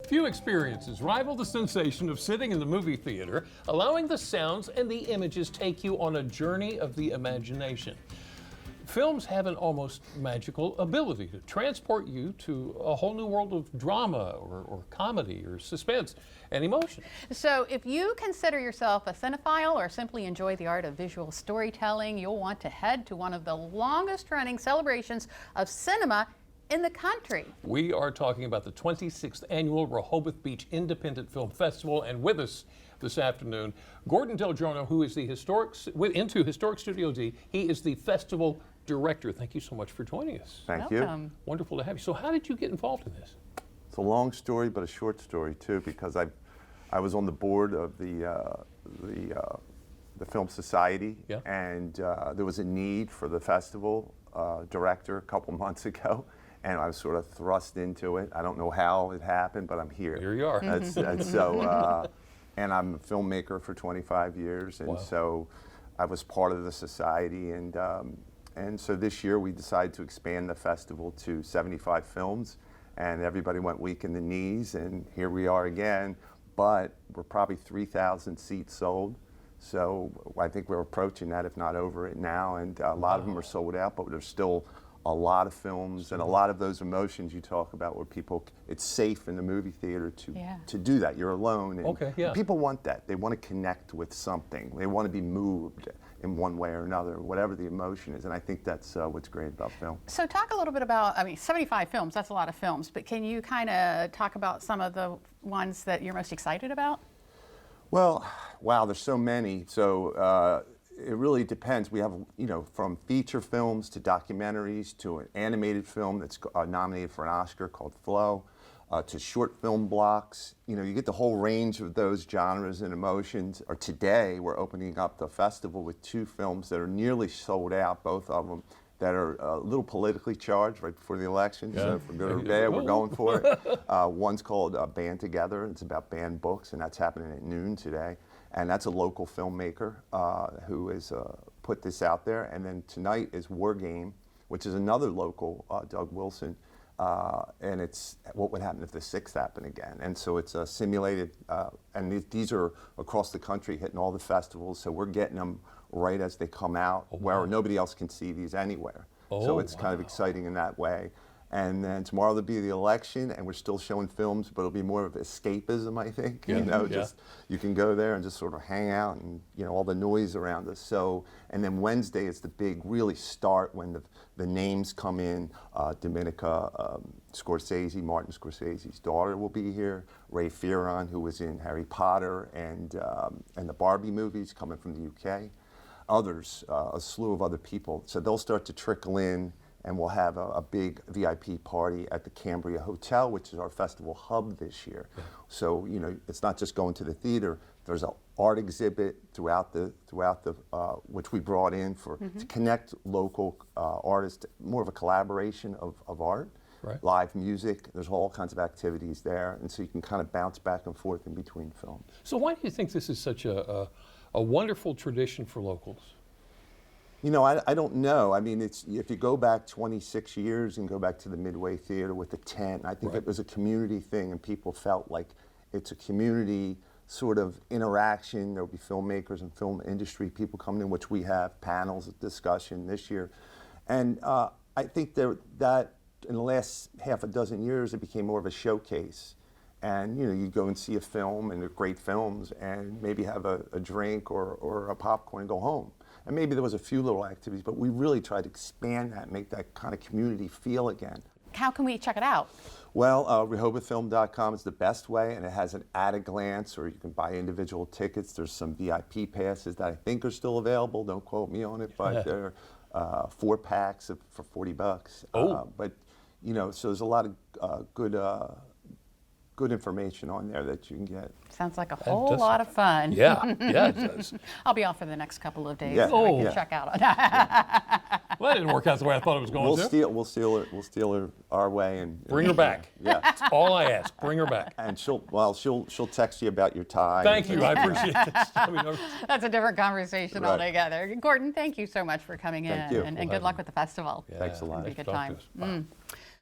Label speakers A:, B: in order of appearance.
A: Few experiences rival the sensation of sitting in the movie theater, allowing the sounds and the images take you on a journey of the imagination. Films have an almost magical ability to transport you to a whole new world of drama or comedy or suspense and emotion.
B: So if you consider yourself a cinephile or simply enjoy the art of visual storytelling, you'll want to head to one of the longest running celebrations of cinema in the country.
A: We are talking about the 26th annual Rehoboth Beach Independent Film Festival, and with us this afternoon, Gordon Del Giorno, who is the Historic Studio D. He is the festival director. Thank you so much for joining us.
C: Thank
B: Welcome.
C: you.
A: Wonderful to have you. So how did you get involved in this?
C: It's a long story, but a short story too, because I was on the board of the Film Society,
A: Yeah.
C: and there was a need for the festival director a couple months ago, and I was sort of thrust into it. I don't know how it happened, but I'm here.
A: Here you are.
C: And I'm a filmmaker for 25 years, and
A: Wow.
C: so I was part of the society, and so this year we decided to expand the festival to 75 films, and everybody went weak in the knees, and here we are again, but we're probably 3,000 seats sold. So I think we're approaching that, if not over it now, and a lot of them are sold out, but there's still a lot of films and a lot of those emotions you talk about where people, it's safe in the movie theater to do that. You're alone. And people want that. They want to connect with something. They want to be moved in one way or another, whatever the emotion is. And I think that's what's great about film.
B: So talk a little bit about, 75 films, that's a lot of films, but can you kind of talk about some of the ones that you're most excited about?
C: Well, wow, there's so many. So it really depends. We have, from feature films to documentaries to an animated film that's nominated for an Oscar called Flow, to short film blocks. You get the whole range of those genres and emotions. Or today, we're opening up the festival with 2 films that are nearly sold out, both of them, that are a little politically charged right before the election.
A: Yeah.
C: So for good or bad, we're going for it. One's called Band Together. It's about banned books, and that's happening at noon today. And that's a local filmmaker who has put this out there. And then tonight is War Game, which is another local, Doug Wilson. And it's what would happen if the 6th happened again. And so it's a simulated, and these are across the country hitting all the festivals. So we're getting them right as they come out, where nobody else can see these anywhere. So it's kind of exciting in that way. And then tomorrow there'll be the election, and we're still showing films, but it'll be more of escapism, I think. Just you can go there and just sort of hang out, and all the noise around us. So, and then Wednesday is the big really start when the names come in. Dominica Scorsese, Martin Scorsese's daughter, will be here. Ray Fearon, who was in Harry Potter and the Barbie movies, coming from the UK. Others, a slew of other people. So they'll start to trickle in. And we'll have a big VIP party at the Cambria Hotel, which is our festival hub this year. Yeah. So it's not just going to the theater. There's an art exhibit throughout the which we brought in to connect local artists, more of a collaboration of art, live music. There's all kinds of activities there, and so you can kind of bounce back and forth in between films.
A: So why do you think this is such a wonderful tradition for locals?
C: I don't know. I mean, if you go back 26 years and go back to the Midway Theater with the tent, I think it was a community thing, and people felt like it's a community sort of interaction. There'll be filmmakers and film industry people coming in, which we have panels of discussion this year. And I think that in the last half a dozen years, it became more of a showcase. And you go and see a film, and they're great films, and maybe have a drink or a popcorn and go home. And maybe there was a few little activities, but we really tried to expand that, make that kind of community feel again.
B: How can we check it out?
C: Well, RehobothFilm.com is the best way, and it has an at-a-glance, or you can buy individual tickets. There's some VIP passes that I think are still available. Don't quote me on it, but they're 4 packs for $40. But so there's a lot of good information on there that you can get.
B: Sounds like a whole lot of fun.
A: Yeah, it does.
B: I'll be off for the next couple of days.
C: Yeah.
B: So we can check out.
A: Well, that didn't work out the way I thought it was going to.
C: We'll steal her our way and
A: bring her back.
C: Yeah,
A: that's all I ask. Bring her back.
C: And she'll text you about your tie.
A: Thank you. I appreciate it.
B: That's a different conversation altogether. Gordon, thank you so much for coming in,
C: Thank you.
B: and good luck with the festival.
C: Thanks a lot.
B: It'll be a good time.